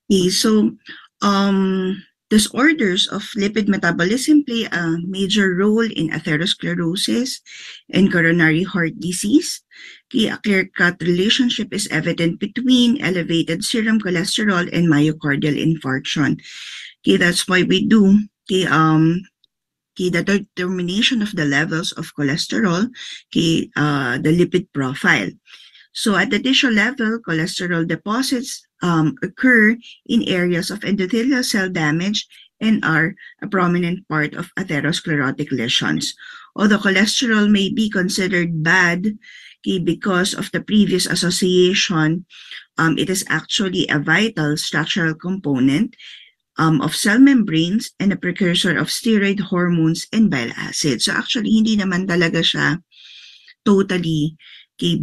Okay, so disorders of lipid metabolism play a major role in atherosclerosis and coronary heart disease. Okay, a clear-cut relationship is evident between elevated serum cholesterol and myocardial infarction. Okay, that's why we do the determination of the levels of cholesterol, the lipid profile. So at the tissue level, cholesterol deposits occur in areas of endothelial cell damage and are a prominent part of atherosclerotic lesions. Although cholesterol may be considered bad because of the previous association, it is actually a vital structural component of cell membranes and a precursor of steroid hormones and bile acids. So actually, hindi naman talaga siya totally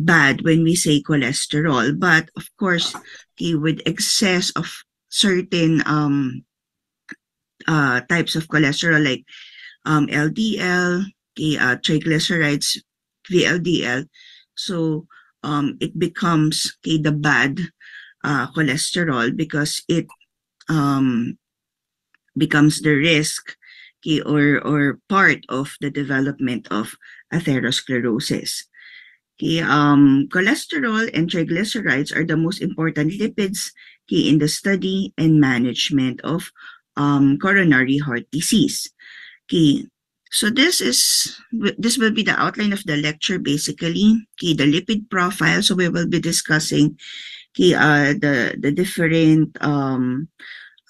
bad when we say cholesterol. But of course, with excess of certain types of cholesterol like LDL, triglycerides, VLDL, so it becomes the bad cholesterol because it um, becomes the risk or part of the development of atherosclerosis. Cholesterol and triglycerides are the most important lipids in the study and management of coronary heart disease. Okay, so this will be the outline of the lecture basically. Okay, the lipid profile. So we will be discussing the different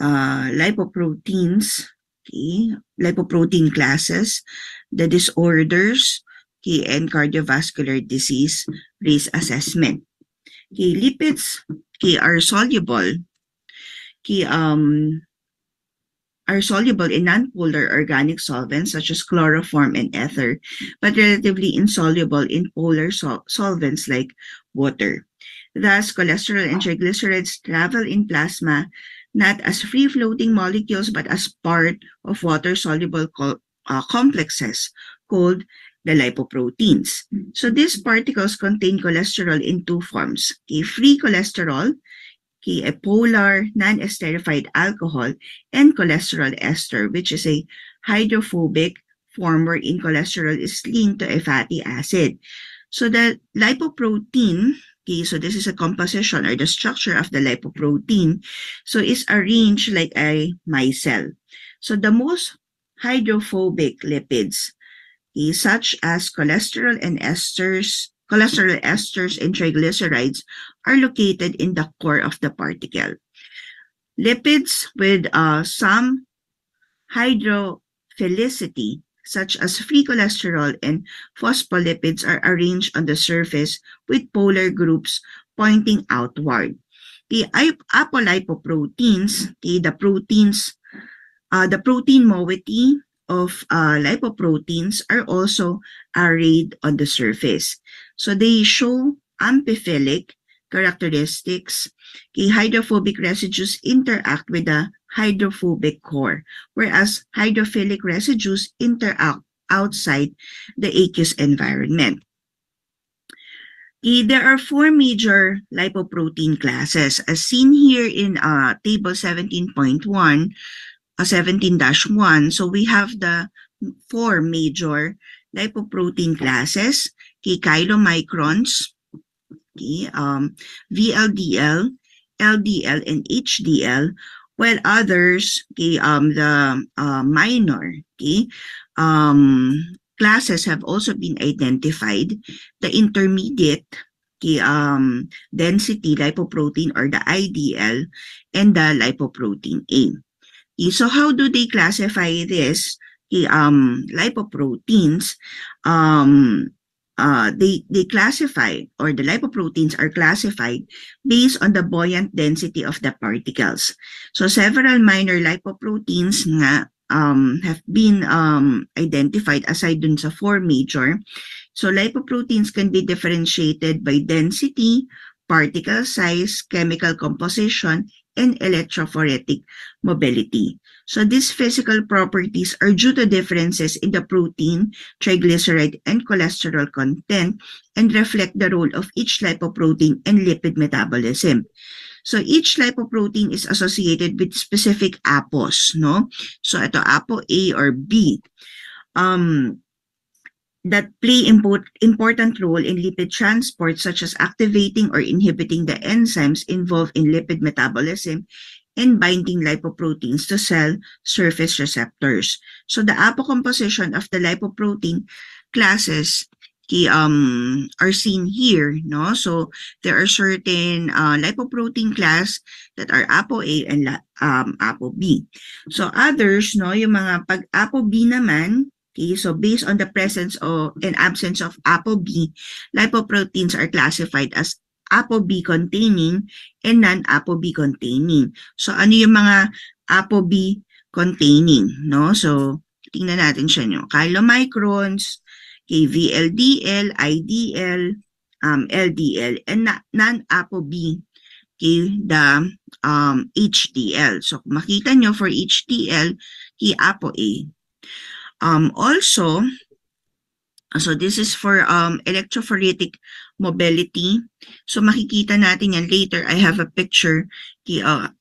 lipoproteins, lipoprotein classes, the disorders, and cardiovascular disease risk assessment. Lipids are soluble okay, um, are soluble in nonpolar organic solvents such as chloroform and ether, but relatively insoluble in polar solvents like water. Thus, cholesterol and triglycerides travel in plasma not as free-floating molecules but as part of water-soluble complexes called the lipoproteins. So these particles contain cholesterol in two forms, free cholesterol, a polar non-esterified alcohol, and cholesterol ester, which is a hydrophobic form wherein cholesterol is linked to a fatty acid. So the lipoprotein, so this is a composition or the structure of the lipoprotein, so is arranged like a micelle. So the most hydrophobic lipids, such as cholesterol esters and triglycerides are located in the core of the particle. Lipids with some hydrophilicity, such as free cholesterol and phospholipids, are arranged on the surface with polar groups pointing outward. The apolipoproteins, the protein moiety of lipoproteins are also arrayed on the surface. So they show amphiphilic characteristics. Hydrophobic residues interact with the hydrophobic core, whereas hydrophilic residues interact outside the aqueous environment. There are four major lipoprotein classes, as seen here in table 17.1, 17-1. So we have the four major lipoprotein classes, chylomicrons, VLDL, LDL, and HDL, while others, the minor classes have also been identified. The intermediate density lipoprotein, or the IDL, and the lipoprotein A. So how do they classify this? Lipoproteins, they classify, or the lipoproteins are classified based on the buoyant density of the particles. So several minor lipoproteins nga have been identified aside dun sa four major. So lipoproteins can be differentiated by density, particle size, chemical composition, and electrophoretic mobility. So these physical properties are due to differences in the protein, triglyceride, and cholesterol content and reflect the role of each lipoprotein in lipid metabolism. So each lipoprotein is associated with specific APOs, no? So ito APO A or B. That play important role in lipid transport, such as activating or inhibiting the enzymes involved in lipid metabolism and binding lipoproteins to cell surface receptors. So the APO composition of the lipoprotein classes are seen here, no? So there are certain lipoprotein class that are ApoA and ApoB. So others, no, yung mga pag ApoB naman, okay, so based on the presence or and absence of ApoB, lipoproteins are classified as ApoB containing and non-ApoB containing. So ano yung mga ApoB containing, no? So tingnan natin siya, no? Chylomicrons, VLDL, IDL, LDL, and non-ApoB, the HDL. So makita nyo for HDL, ApoA. Also, so this is for electrophoretic mobility. So makikita natin yan later. I have a picture of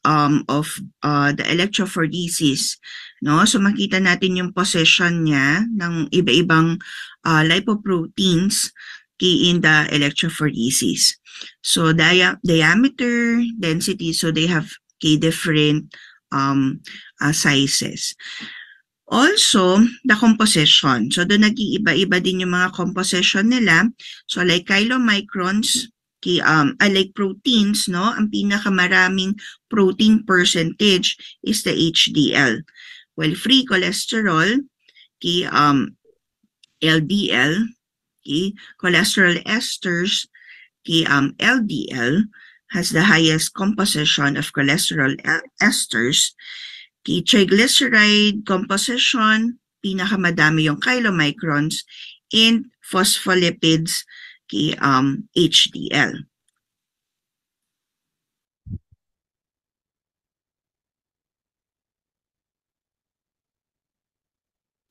the electrophoresis. No? So makita natin yung position niya ng iba-ibang lipoproteins in the electrophoresis. So diameter, density, so they have different sizes. Also, the composition. So, doon nag-iiba-iba din yung mga composition nila. So, like chylomicrons, like proteins, no? Ang pinakamaraming protein percentage is the HDL. While free cholesterol, LDL, cholesterol esters, LDL, has the highest composition of cholesterol esters. Triglyceride composition, pinakamadami yung chylomicrons, and phospholipids, HDL.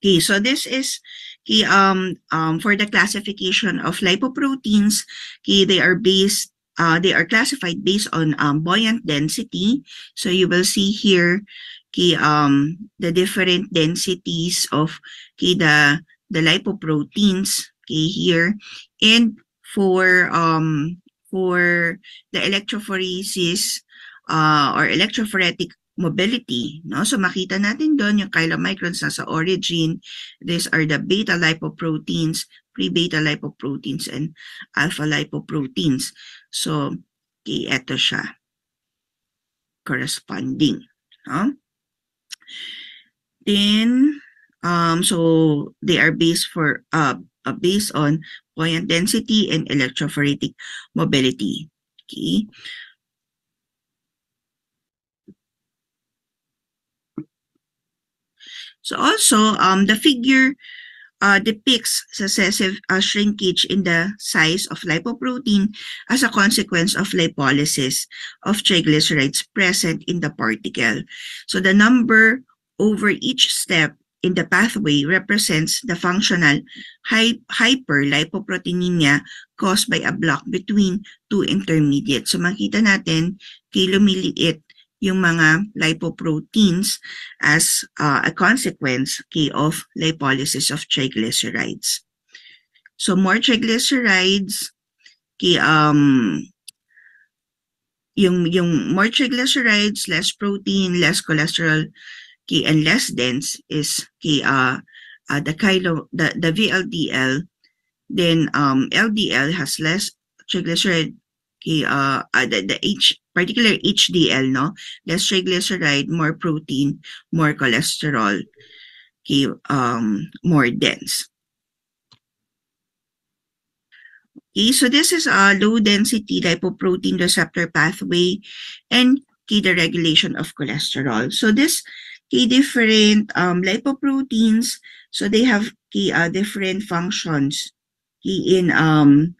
Okay, so this is for the classification of lipoproteins. They are classified based on buoyant density. So you will see here the different densities of the lipoproteins here, and for the electrophoresis or electrophoretic mobility, no? So makita natin doon yung chylomicrons nasa origin. These are the beta lipoproteins, pre-beta lipoproteins, and alpha lipoproteins. So eto siya corresponding, no? Then, so they are based on buoyant density and electrophoretic mobility. Okay. So also, the figure depicts successive shrinkage in the size of lipoprotein as a consequence of lipolysis of triglycerides present in the particle. So the number over each step in the pathway represents the functional hyperlipoproteinemia caused by a block between two intermediates. So makita natin, lumiliit yung mga lipoproteins as a consequence of lipolysis of triglycerides. So more triglycerides, yung more triglycerides, less protein, less cholesterol, and less dense is the VLDL. Then LDL has less triglyceride, particular HDL, no? Less triglyceride, more protein, more cholesterol, more dense. Okay, so this is a low density lipoprotein receptor pathway and the regulation of cholesterol. So this different lipoproteins, so they have different functions in the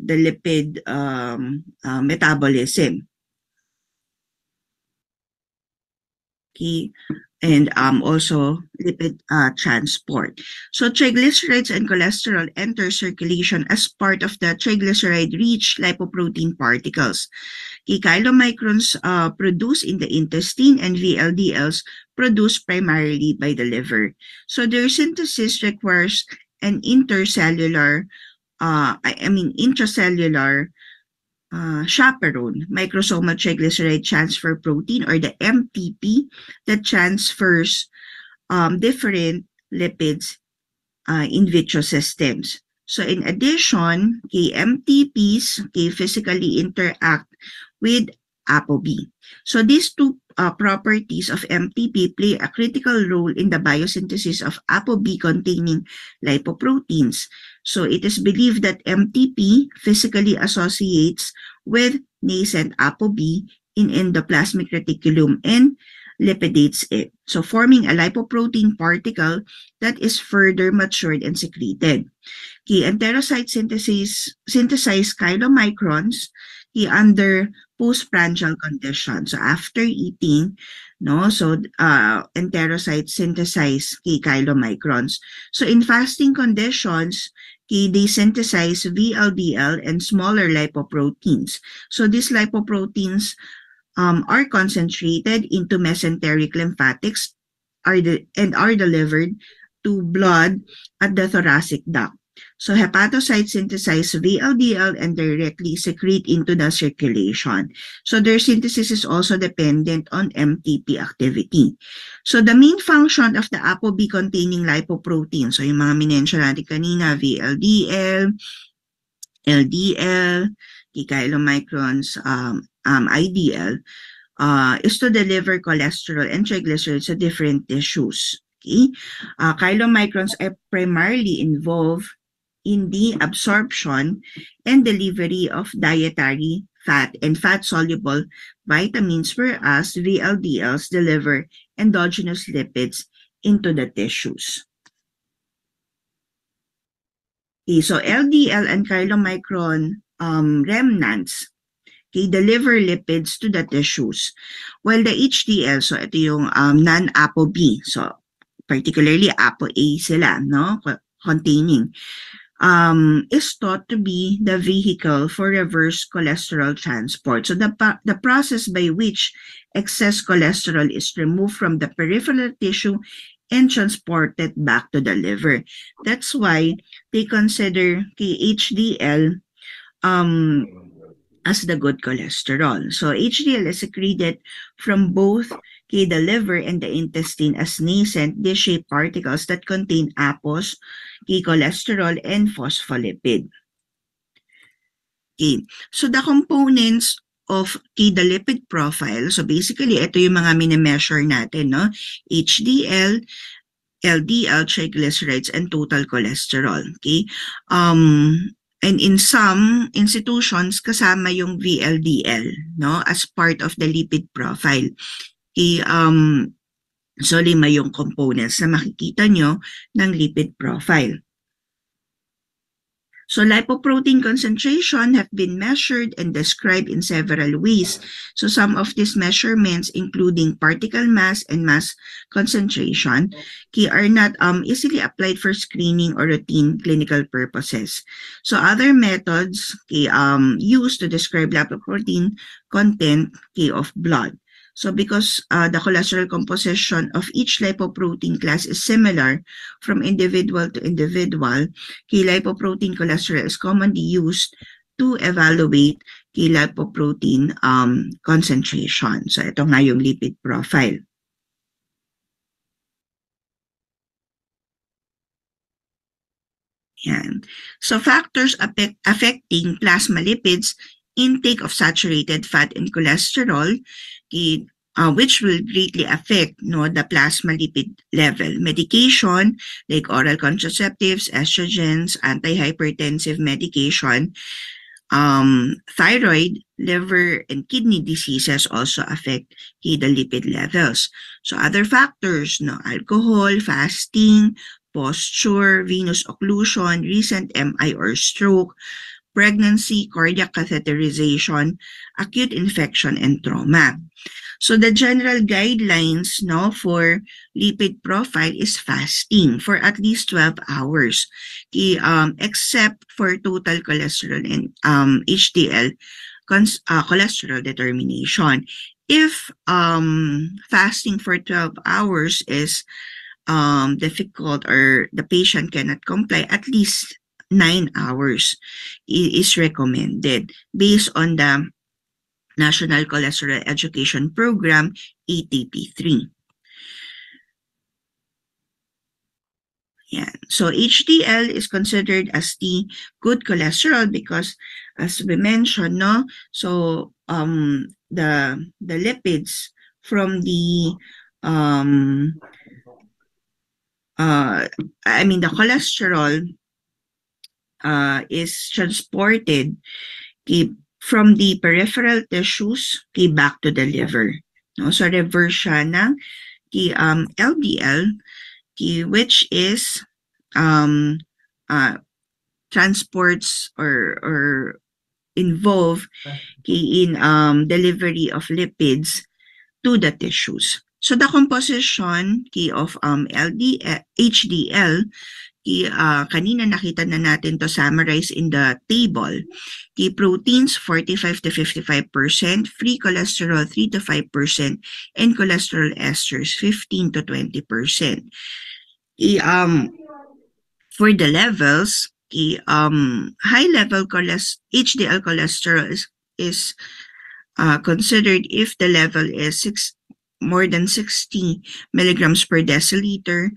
lipid metabolism. Okay, and also lipid transport. So triglycerides and cholesterol enter circulation as part of the triglyceride-rich lipoprotein particles. Chylomicrons produced in the intestine and VLDLs produced primarily by the liver. So their synthesis requires an intracellular chaperone, microsomal triglyceride transfer protein, or the MTP, that transfers different lipids in vitro systems. So in addition, MTPs physically interact with ApoB. So these two properties of MTP play a critical role in the biosynthesis of ApoB-containing lipoproteins. So it is believed that MTP physically associates with nascent ApoB in endoplasmic reticulum and lipidates it, so forming a lipoprotein particle that is further matured and secreted. Enterocyte synthesize chylomicrons under postprandial condition. So after eating, enterocytes synthesize chylomicrons. So in fasting conditions, they synthesize VLDL and smaller lipoproteins. So these lipoproteins are concentrated into mesenteric lymphatics and are delivered to blood at the thoracic duct. So hepatocytes synthesize VLDL and directly secrete into the circulation. So their synthesis is also dependent on MTP activity. So the main function of the ApoB-containing lipoprotein, so yung mga minensyon natin kanina, VLDL, LDL, chylomicrons, IDL, is to deliver cholesterol and triglycerides to different tissues. Okay? Chylomicrons are primarily involved in the absorption and delivery of dietary fat and fat-soluble vitamins, whereas VLDLs deliver endogenous lipids into the tissues. Okay, so LDL and chylomicron remnants deliver lipids to the tissues, while the HDL, so ito yung non-ApoB, so particularly ApoA sila, no, containing, is thought to be the vehicle for reverse cholesterol transport. So the process by which excess cholesterol is removed from the peripheral tissue and transported back to the liver. That's why they consider HDL as the good cholesterol. So HDL is secreted from both the liver and the intestine as nascent dish-shaped particles that contain APOS, cholesterol, and phospholipid. Okay. So the components of the lipid profile, so basically ito yung mga mini-measure natin, no? HDL, LDL, triglycerides, and total cholesterol. Okay. And in some institutions, kasama yung VLDL, no, as part of the lipid profile. Okay, so 5 yung components na makikita nyo ng lipid profile. So lipoprotein concentration have been measured and described in several ways. So some of these measurements, including particle mass and mass concentration, are not easily applied for screening or routine clinical purposes. So other methods used to describe lipoprotein content of blood. So because the cholesterol composition of each lipoprotein class is similar from individual to individual, lipoprotein cholesterol is commonly used to evaluate lipoprotein concentration. So ito nga yung lipid profile. Yan. So factors affecting plasma lipids, intake of saturated fat and cholesterol, which will greatly affect the plasma lipid level. Medication like oral contraceptives, estrogens, antihypertensive medication, thyroid, liver, and kidney diseases also affect the lipid levels. So other factors, alcohol, fasting, posture, venous occlusion, recent MI or stroke, pregnancy, cardiac catheterization, acute infection, and trauma. So the general guidelines no for lipid profile is fasting for at least 12 hours. Except for total cholesterol and HDL cholesterol determination. If fasting for 12 hours is difficult or the patient cannot comply, at least 9 hours is recommended based on the National Cholesterol Education Program, ATP3. Yeah. So HDL is considered as the good cholesterol because, as we mentioned, no, so the lipids from the the cholesterol is transported from the peripheral tissues back to the liver. No? So reverse siya ng LDL which is transports or involve in delivery of lipids to the tissues. So the composition of HDL, kanina nakita na natin to summarized in the table. Proteins 45 to 55%, free cholesterol 3 to 5%, and cholesterol esters 15 to 20%. For the levels, high level HDL cholesterol is considered if the level is more than 60 milligrams per deciliter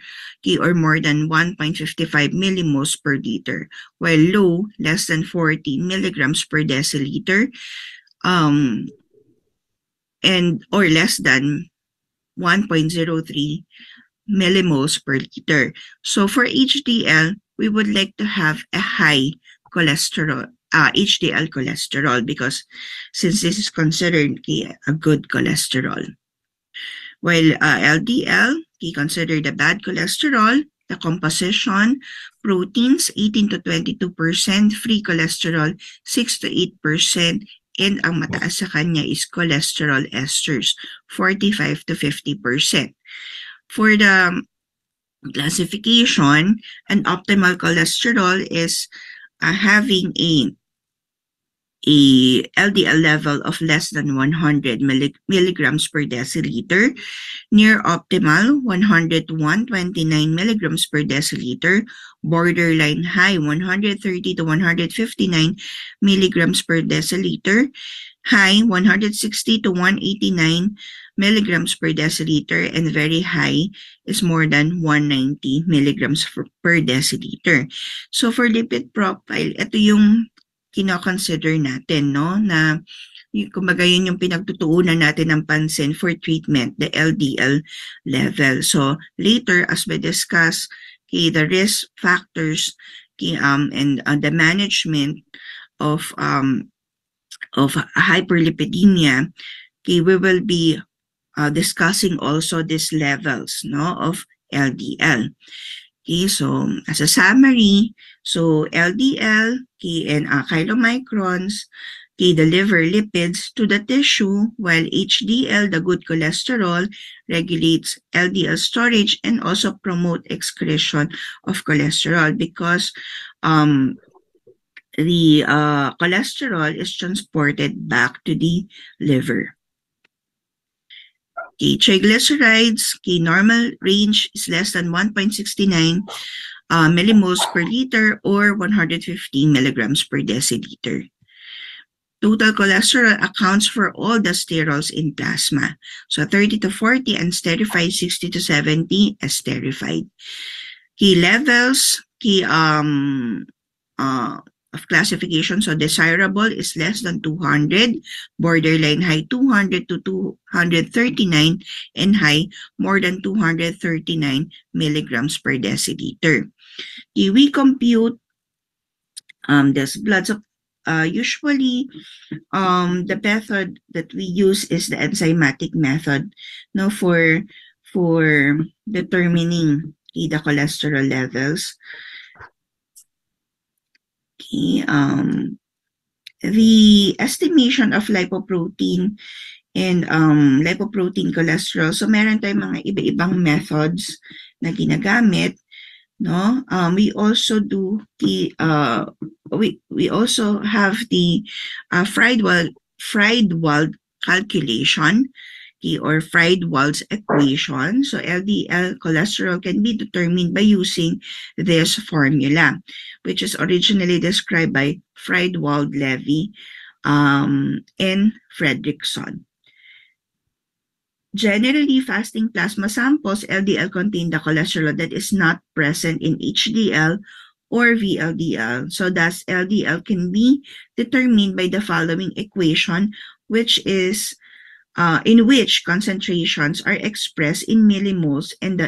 or more than 1.55 millimoles per liter, while low, less than 40 milligrams per deciliter and or less than 1.03 millimoles per liter. So for HDL, we would like to have a high cholesterol, HDL cholesterol, because since this is considered a good cholesterol. While LDL, considered a bad cholesterol, the composition, proteins 18 to 22%, free cholesterol 6 to 8%, and ang mataas sa kanya is cholesterol esters 45 to 50%. For the classification, an optimal cholesterol is having a LDL level of less than 100 milligrams per deciliter, near optimal 100 to 129 milligrams per deciliter, borderline high 130 to 159 milligrams per deciliter, high 160 to 189 milligrams per deciliter, and very high is more than 190 milligrams per deciliter. So for lipid profile, ito yung kino-consider natin, no, na kumbaga yun yung pinagtutuunan natin ng pansin for treatment, the LDL level. So later, as we discuss the risk factors and the management of hyperlipidemia, we will be discussing also these levels, no, of LDL. So as a summary, so LDL and chylomicrons deliver lipids to the tissue, while HDL, the good cholesterol, regulates LDL storage and also promote excretion of cholesterol because the cholesterol is transported back to the liver. Triglycerides, normal range is less than 1.69 millimoles per liter or 115 milligrams per deciliter. Total cholesterol accounts for all the sterols in plasma. So 30 to 40 unsterified, 60 to 70 esterified. Levels, of classification, so desirable is less than 200, borderline high 200 to 239, and high more than 239 milligrams per deciliter. We compute this blood. So usually the method that we use is the enzymatic method, no, for determining the cholesterol levels. The estimation of lipoprotein and lipoprotein cholesterol. So meron tayong mga iba-ibang methods na ginagamit, no? We also do the we also have the Friedwald calculation, or Friedwald's equation. So LDL cholesterol can be determined by using this formula, which is originally described by Friedwald-Levy and Fredrickson. Generally, fasting plasma samples, LDL contain the cholesterol that is not present in HDL or VLDL. So thus, LDL can be determined by the following equation, which is in which concentrations are expressed in millimoles, and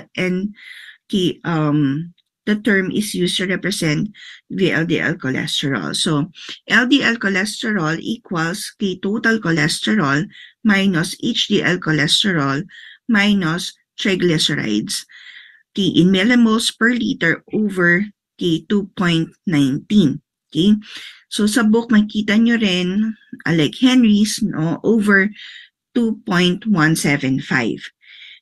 the term is used to represent VLDL cholesterol. So LDL cholesterol equals total cholesterol minus HDL cholesterol minus triglycerides in millimoles per liter over 2.19. Okay? So sa book, makita nyo rin, like Henry's, no, over 2.175.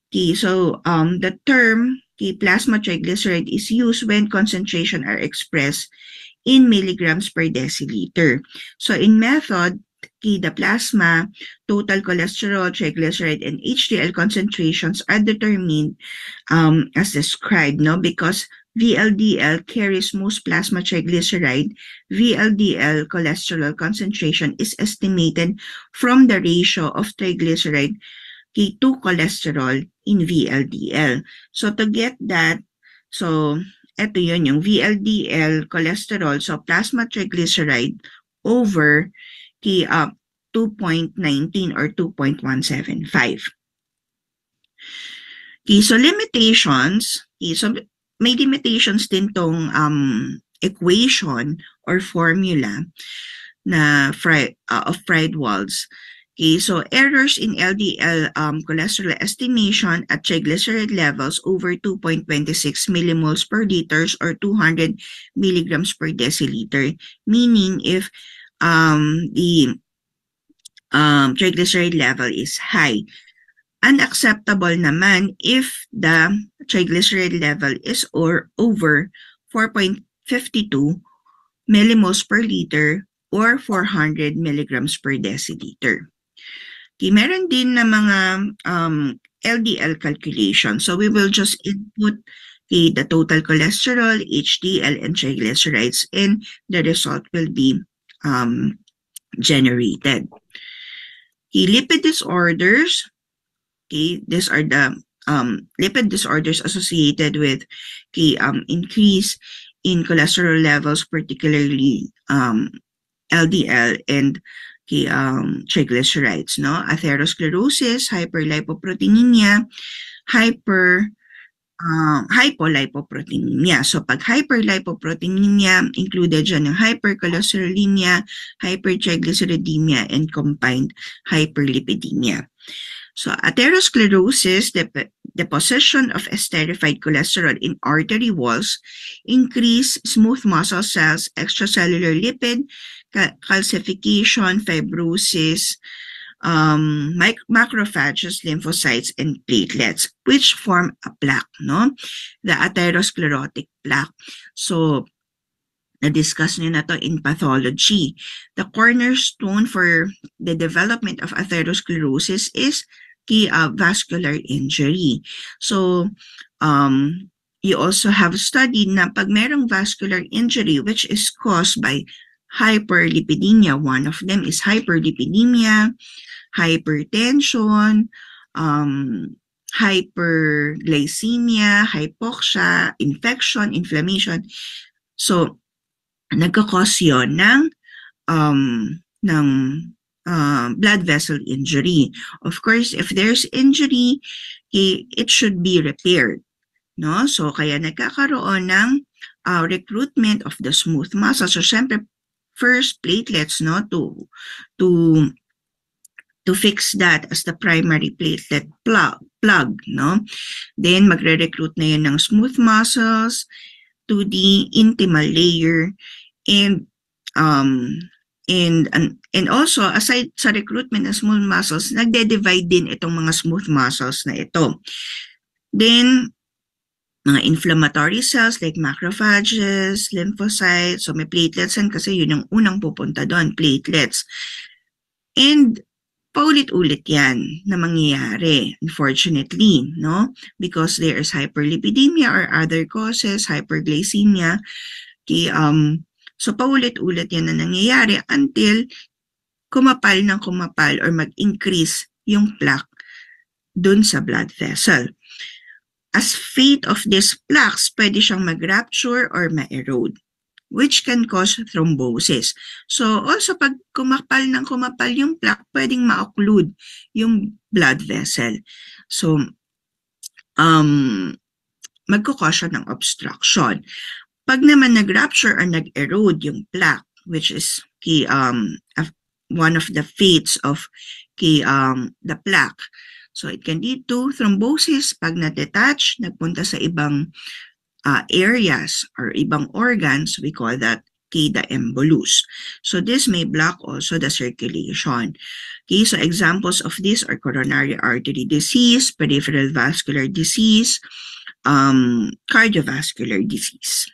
Okay, so the term plasma triglyceride is used when concentration are expressed in milligrams per deciliter. So in method, the plasma, total cholesterol, triglyceride, and HDL concentrations are determined as described, no? Because VLDL carries most plasma triglyceride. VLDL cholesterol concentration is estimated from the ratio of triglyceride to cholesterol in VLDL. So to get that, so ito yun yung VLDL cholesterol, so plasma triglyceride over 2.19 or 2.175. Okay, so limitations. Okay, so may limitations din tong equation or formula na of Friedwald's. Okay, so errors in LDL cholesterol estimation at triglyceride levels over 2.26 millimoles per liters or 200 milligrams per deciliter. Meaning if the triglyceride level is high. Unacceptable naman if the triglyceride level is over 4.52 millimoles per liter or 400 milligrams per deciliter. Okay, meron din na mga LDL calculation. So we will just input the total cholesterol, HDL, and triglycerides, and the result will be generated. Okay, lipid disorders. Okay, these are the lipid disorders associated with increase in cholesterol levels, particularly LDL and triglycerides, no? Atherosclerosis, hyperlipoproteinemia, hypolipoproteinemia. So pag hyperlipoproteinemia, included dyan yung hypercholesterolemia, hypertriglyceridemia, and combined hyperlipidemia. So atherosclerosis, deposition of esterified cholesterol in artery walls, increase smooth muscle cells, extracellular lipid, calcification, fibrosis, macrophages, lymphocytes, and platelets, which form a plaque, no? The atherosclerotic plaque. So, na-discuss nyo na to in pathology. The cornerstone for the development of atherosclerosis is vascular injury. So, you also have studied na pag merong vascular injury which is caused by hyperlipidemia, one of them is hyperlipidemia, hypertension, hyperglycemia, hypoxia, infection, inflammation. So, nagkakos yun ng blood vessel injury. Of course, if there's injury, it should be repaired. No? So, kaya nagkakaroon ng recruitment of the smooth muscle. So, syempre, first platelets, no, to fix that as the primary platelet plug, no. Then magre-recruit na yun ng smooth muscles to the intimal layer, and And also, aside sa recruitment ng smooth muscles, nagde-divide din itong mga smooth muscles na ito. Then, mga inflammatory cells like macrophages, lymphocytes, so may platelets yan kasi yun ang unang pupunta doon, platelets. And paulit-ulit yan na mangyayari, unfortunately, no? Because there is hyperlipidemia or other causes, hyperglycemia. So paulit-ulit yan na nangyayari until kumapal or mag-increase yung plaque dun sa blood vessel. As fate of these plaques, pwede siyang mag-rupture or ma-erode, which can cause thrombosis. So also pag kumapal yung plaque, pwedeng ma-occlude yung blood vessel. So magkukause siya ng obstruction. Pag naman nag-rupture or nag-erode yung plaque, which is one of the fates of the plaque. So it can lead to thrombosis pag na-detach, nagpunta sa ibang areas or ibang organs. We call that the embolus. So this may block also the circulation. Okay, so examples of this are coronary artery disease, peripheral vascular disease, cardiovascular disease.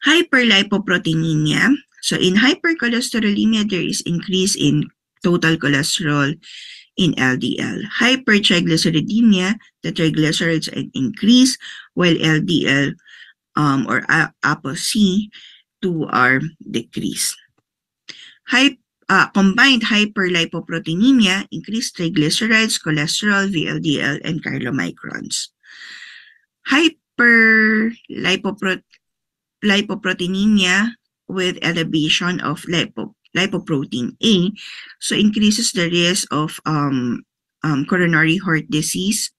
Hyperlipoproteinemia. So in hypercholesterolemia, there is increase in total cholesterol in LDL. Hypertriglyceridemia, the triglycerides increase while LDL or ApoC2 are decreased. Combined hyperlipoproteinemia, increased triglycerides, cholesterol, VLDL, and chylomicrons. Hyperlipoproteinemia with elevation of lipoprotein A, so increases the risk of coronary heart disease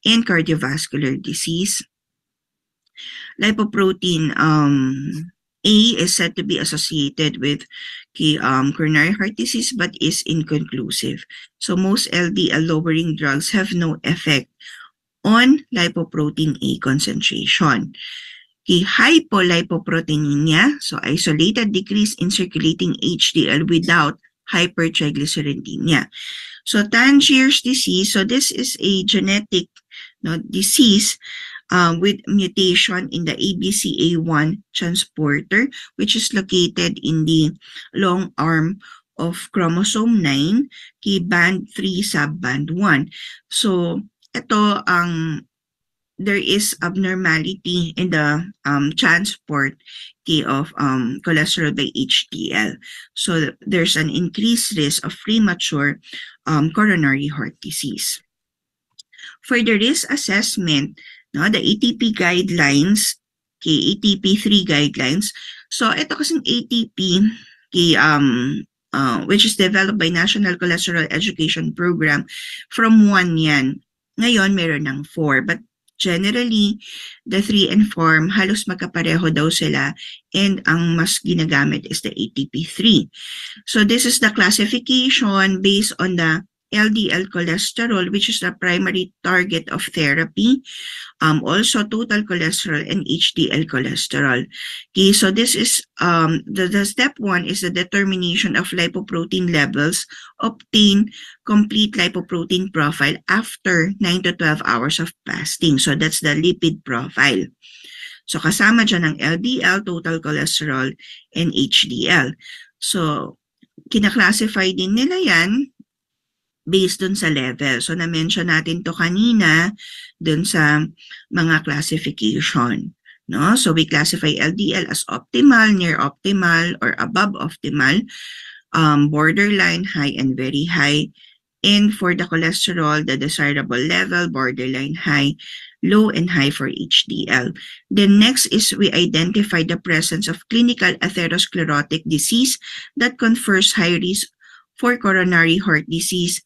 and cardiovascular disease. Lipoprotein A is said to be associated with coronary heart disease but is inconclusive. So most LDL lowering drugs have no effect on lipoprotein A concentration. Hypolipoproteinemia, so isolated decrease in circulating HDL without hypertriglyceridemia. So Tangier's disease, so this is a genetic disease with mutation in the ABCA1 transporter, which is located in the long arm of chromosome 9, band 3 subband 1. So ito there is abnormality in the transport of cholesterol by HDL. So there's an increased risk of premature coronary heart disease. For the risk assessment, the ATP guidelines, ATP3 guidelines. So ito kasing ATP, which is developed by National Cholesterol Education Program, from 1 yan. Ngayon, meron ng 4. But generally, the 3 and 4, halos magkapareho daw sila, and ang mas ginagamit is the ATP3. So this is the classification based on the LDL cholesterol, which is the primary target of therapy. Also total cholesterol and HDL cholesterol. Okay, so this is the step 1 is the determination of lipoprotein levels. Obtain complete lipoprotein profile after 9 to 12 hours of fasting. So that's the lipid profile. So kasama dyan ang LDL, total cholesterol, and HDL. So kinaklasify din nila yan based dun sa level. So na-mention natin to kanina dun sa mga classification. No? So we classify LDL as optimal, near optimal, or above optimal, borderline, high, and very high. And for the cholesterol, the desirable level, borderline high, low, and high for HDL. Then next is we identify the presence of clinical atherosclerotic disease that confers high risk for coronary heart disease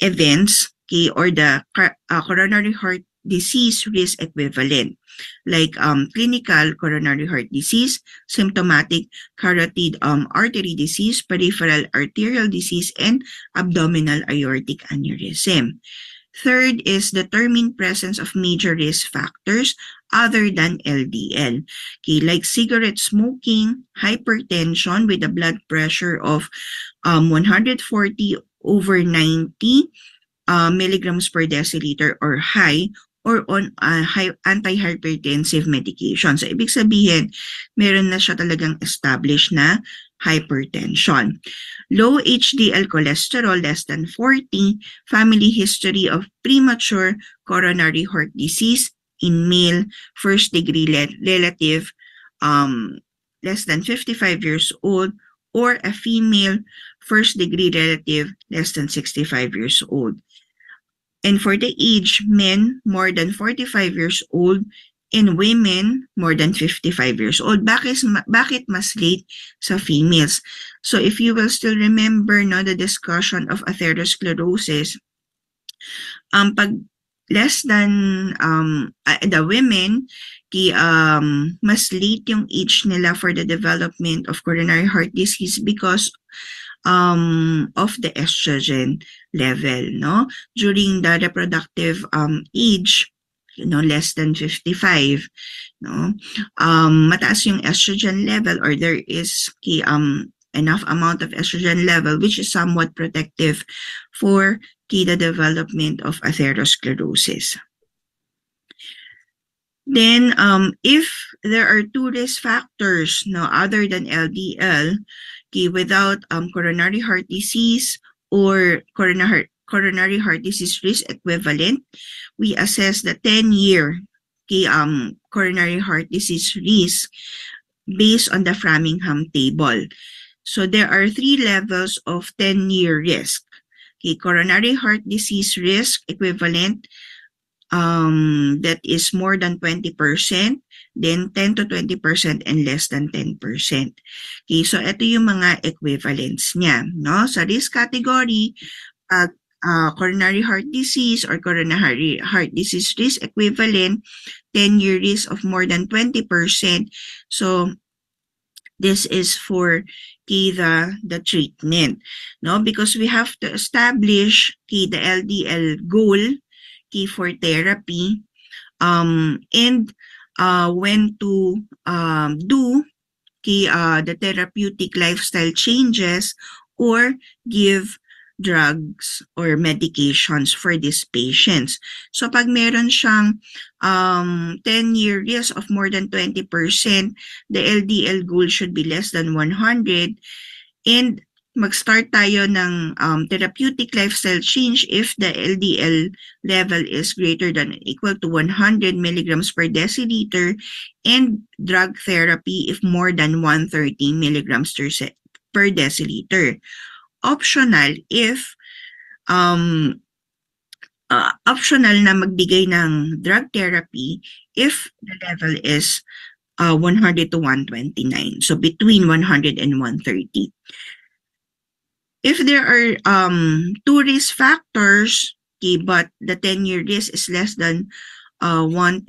events, okay, or the coronary heart disease risk equivalent, like clinical coronary heart disease, symptomatic carotid artery disease, peripheral arterial disease, and abdominal aortic aneurysm. Third is determine presence of major risk factors other than LDL. Okay, like cigarette smoking, hypertension with a blood pressure of 140/90 milligrams per deciliter or high, or on antihypertensive medication. So, ibig sabihin, meron na siya talagang established na hypertension. Low HDL cholesterol, less than 40, family history of premature coronary heart disease in male, first-degree relative, less than 55 years old, or a female, first-degree relative, less than 65 years old. And for the age, men more than 45 years old and women more than 55 years old. Bakit mas late sa females? So if you will still remember the discussion of atherosclerosis, pag less than the women, mas late yung age nila for the development of coronary heart disease because of the estrogen level, during the reproductive age, less than 55, mataas yung estrogen level, or there is enough amount of estrogen level which is somewhat protective for the development of atherosclerosis. Then, if there are two risk factors other than LDL, without coronary heart disease or coronary heart disease risk equivalent, we assess the 10-year coronary heart disease risk based on the Framingham table. So there are 3 levels of 10-year risk. Coronary heart disease risk equivalent, that is more than 20%, then 10 to 20% and less than 10%. Okay, so ito yung mga equivalents niya, Sa risk category, coronary heart disease or coronary heart disease risk equivalent, 10-year risk of more than 20%. So this is for the treatment, because we have to establish the LDL goal for therapy, and when to do the therapeutic lifestyle changes or give drugs or medications for these patients. So pag meron siyang 10-year risk of more than 20%, the LDL goal should be less than 100, and mag-start tayo ng therapeutic lifestyle change if the LDL level is greater than or equal to 100 milligrams per deciliter, and drug therapy if more than 130 milligrams per deciliter. Optional if optional na magbigay ng drug therapy if the level is 100 to 129. So between 100 and 130. If there are 2 risk factors, but the 10-year risk is less than 20%,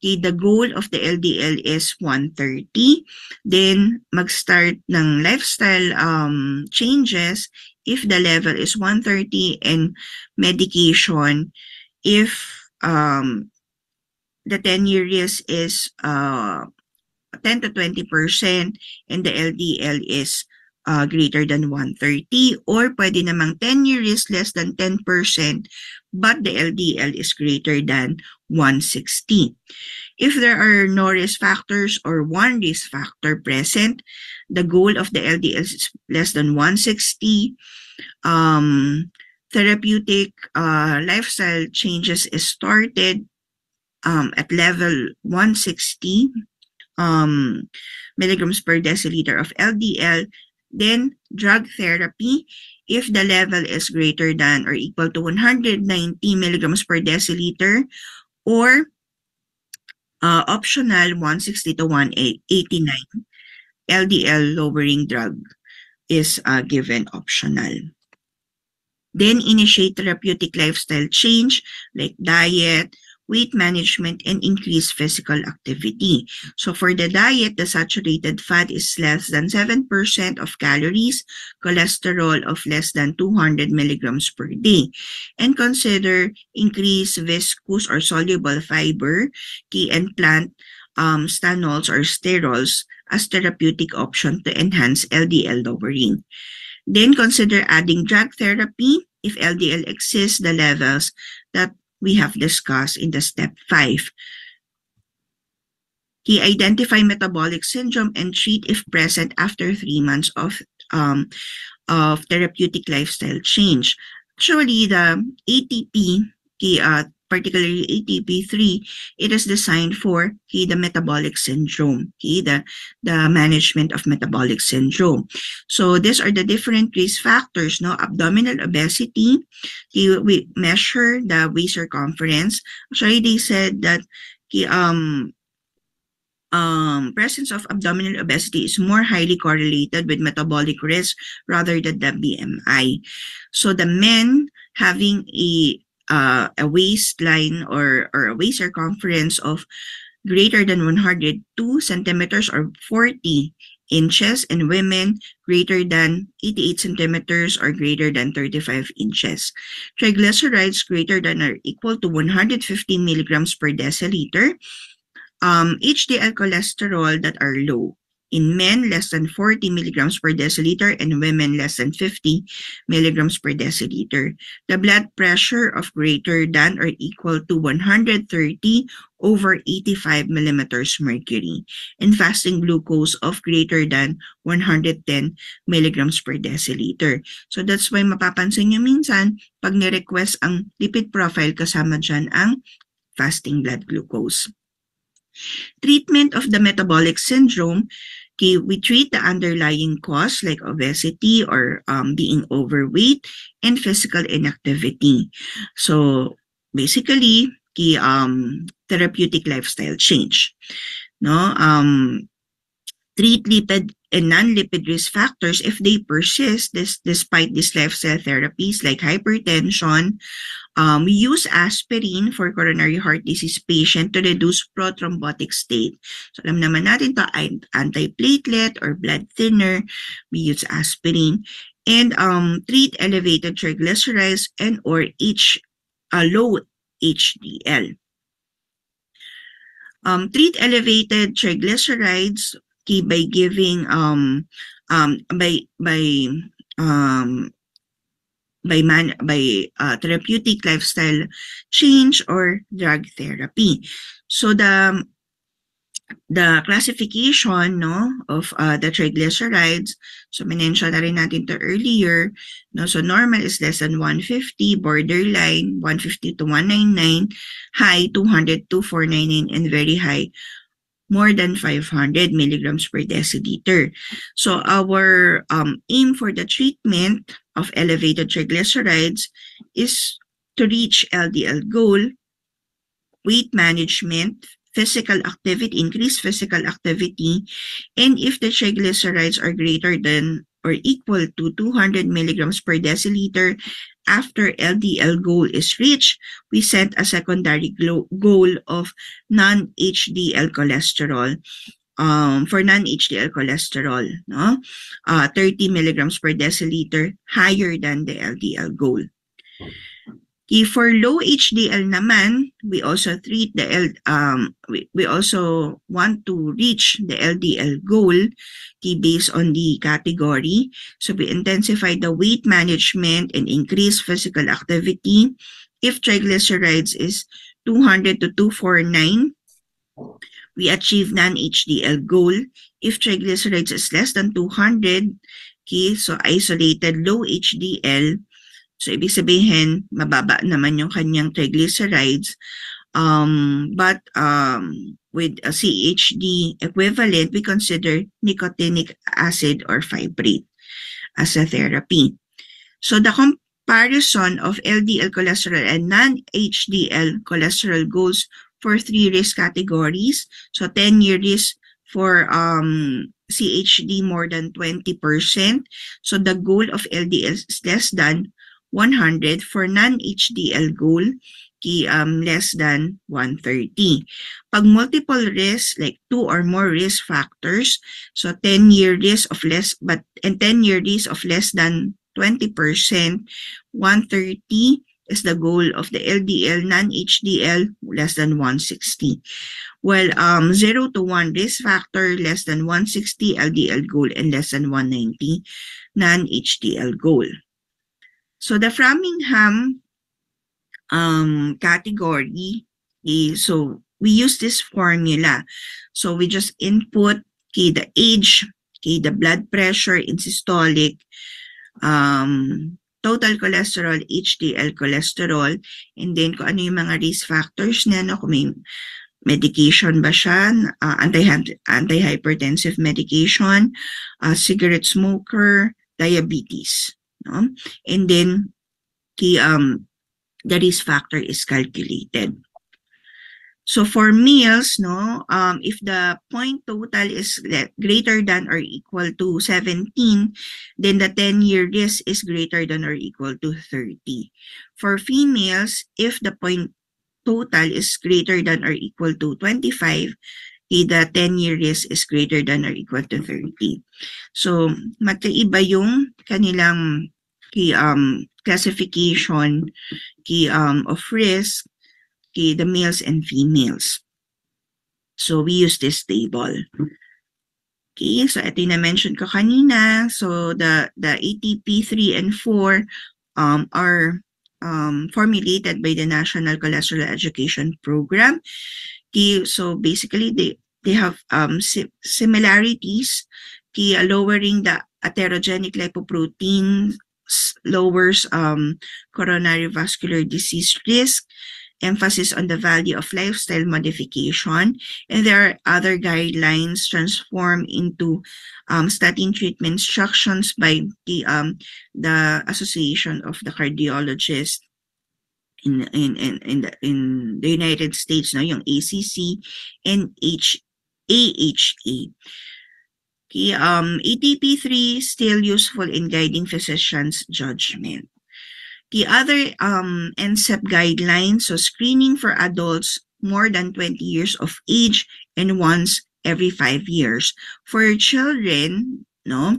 the goal of the LDL is 130. Then mag-start ng lifestyle changes if the level is 130, and medication if the 10-year risk is 10 to 20% and the LDL is greater than 130, or pwede namang 10-year risk less than 10% but the LDL is greater than 160. If there are no risk factors or one risk factor present, the goal of the LDL is less than 160. Therapeutic lifestyle changes is started at level 160 milligrams per deciliter of LDL. Then drug therapy if the level is greater than or equal to 190 milligrams per deciliter, or optional 160 to 189 LDL lowering drug is given optional. Then initiate therapeutic lifestyle change like diet, weight management, and increased physical activity. So for the diet, the saturated fat is less than 7% of calories, cholesterol of less than 200 milligrams per day. And consider increased viscous or soluble fiber, and plant stanols or sterols as therapeutic option to enhance LDL lowering. Then consider adding drug therapy if LDL exceeds the levels that we have discussed in the step 5. Identify metabolic syndrome and treat if present after 3 months of therapeutic lifestyle change. Actually, the ATP, particularly ATP3, it is designed for the metabolic syndrome, the management of metabolic syndrome. So these are the different risk factors, no? Abdominal obesity, we measure the waist circumference. Actually, they said that presence of abdominal obesity is more highly correlated with metabolic risk rather than the BMI. So the men having a waistline or a waist circumference of greater than 102 centimeters or 40 inches, and women greater than 88 centimeters or greater than 35 inches. Triglycerides greater than or equal to 150 milligrams per deciliter. HDL cholesterol that are low. In men, less than 40 milligrams per deciliter, and women, less than 50 milligrams per deciliter. The blood pressure of greater than or equal to 130 over 85 millimeters mercury, and fasting glucose of greater than 110 milligrams per deciliter. So that's why mapapansin nyo minsan, pag ni-request ang lipid profile, kasama dyan ang fasting blood glucose. Treatment of the metabolic syndrome, we treat the underlying cause like obesity or being overweight and physical inactivity. So basically, therapeutic lifestyle change. No, treat lipid and non-lipid risk factors if they persist despite these lifestyle therapies like hypertension. We use aspirin for coronary heart disease patient to reduce prothrombotic state. So alam naman natin to, antiplatelet or blood thinner, we use aspirin. And treat elevated triglycerides and or low HDL. Treat elevated triglycerides by giving therapeutic lifestyle change or drug therapy. So the classification, no, of the triglycerides, so mention na rin natin to earlier, no? So normal is less than 150, borderline 150 to 199, high 200 to 499, and very high more than 500 milligrams per deciliter. So our aim for the treatment of elevated triglycerides is to reach LDL goal, weight management, physical activity, increased physical activity, and if the triglycerides are greater than or equal to 200 milligrams per deciliter, after LDL goal is reached, we set a secondary goal of non-HDL cholesterol. For non-HDL cholesterol, no, 30 milligrams per deciliter higher than the LDL goal. For low HDL naman, we also treat we also want to reach the LDL goal based on the category. So we intensify the weight management and increase physical activity. If triglycerides is 200 to 249, we achieve non-HDL goal. If triglycerides is less than 200, so isolated low HDL, so ibig sabihin, mababa naman yung kanyang triglycerides. But with a CHD equivalent, we consider nicotinic acid or fibrate as a therapy. So the comparison of LDL cholesterol and non-HDL cholesterol goals for 3 risk categories. So 10-year risk for CHD more than 20%. So the goal of LDL is less than 100 for non-HDL goal. less than 130. Pag multiple risk, like 2 or more risk factors, so 10-year risk of less and 10-year risk of less than 20%, 130 is the goal of the LDL, non-HDL less than 160. While 0 to 1 risk factor less than 160 LDL goal and less than 190 non-HDL goal. So the Framingham category, so we use this formula. So we just input the age, the blood pressure in systolic, total cholesterol, HDL cholesterol, and then kung ano yung mga risk factors niya, no, kung may medication ba siya, antihypertensive medication, cigarette smoker, diabetes, no? And then the risk factor is calculated. So for males, no, if the point total is greater than or equal to 17, then the 10-year risk is greater than or equal to 30. For females, if the point total is greater than or equal to 25, the 10-year risk is greater than or equal to 30. So magkaiba yung kanilang classification of risk, the males and females. So we use this table. Okay, so ito yung na-mention ko kanina. So the ATP 3 and 4 are formulated by the National Cholesterol Education Program. Okay, so basically they have similarities. Okay, lowering the atherogenic lipoprotein lowers coronary vascular disease risk, emphasis on the value of lifestyle modification, and there are other guidelines transformed into statin treatment instructions by the Association of the Cardiologists in the United States, no, yung ACC and AHA. Okay, ATP3 still useful in guiding physicians' judgment. The other NCEP guidelines, so screening for adults more than 20 years of age and once every 5 years. For children, no,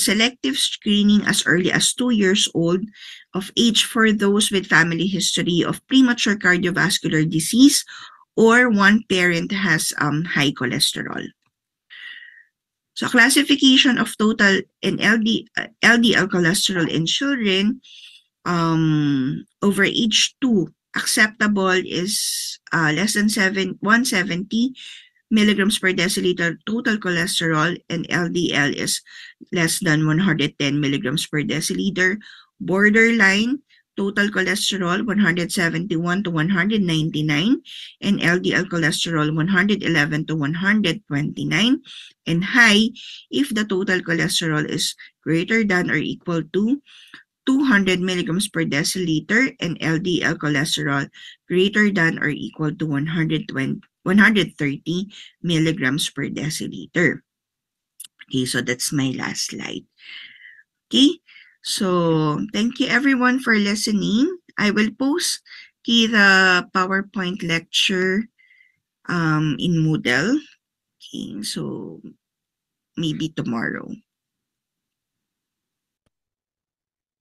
selective screening as early as 2 years old of age for those with family history of premature cardiovascular disease or one parent has high cholesterol. So classification of total and LDL cholesterol in children over age 2, acceptable is less than 170 milligrams per deciliter total cholesterol, and LDL is less than 110 milligrams per deciliter. Borderline, total cholesterol 171 to 199, and LDL cholesterol 111 to 129, and high if the total cholesterol is greater than or equal to 200 milligrams per deciliter and LDL cholesterol greater than or equal to 130 milligrams per deciliter. Okay, so that's my last slide. Okay, so thank you everyone for listening. I will post the PowerPoint lecture in Moodle. Okay, so maybe tomorrow.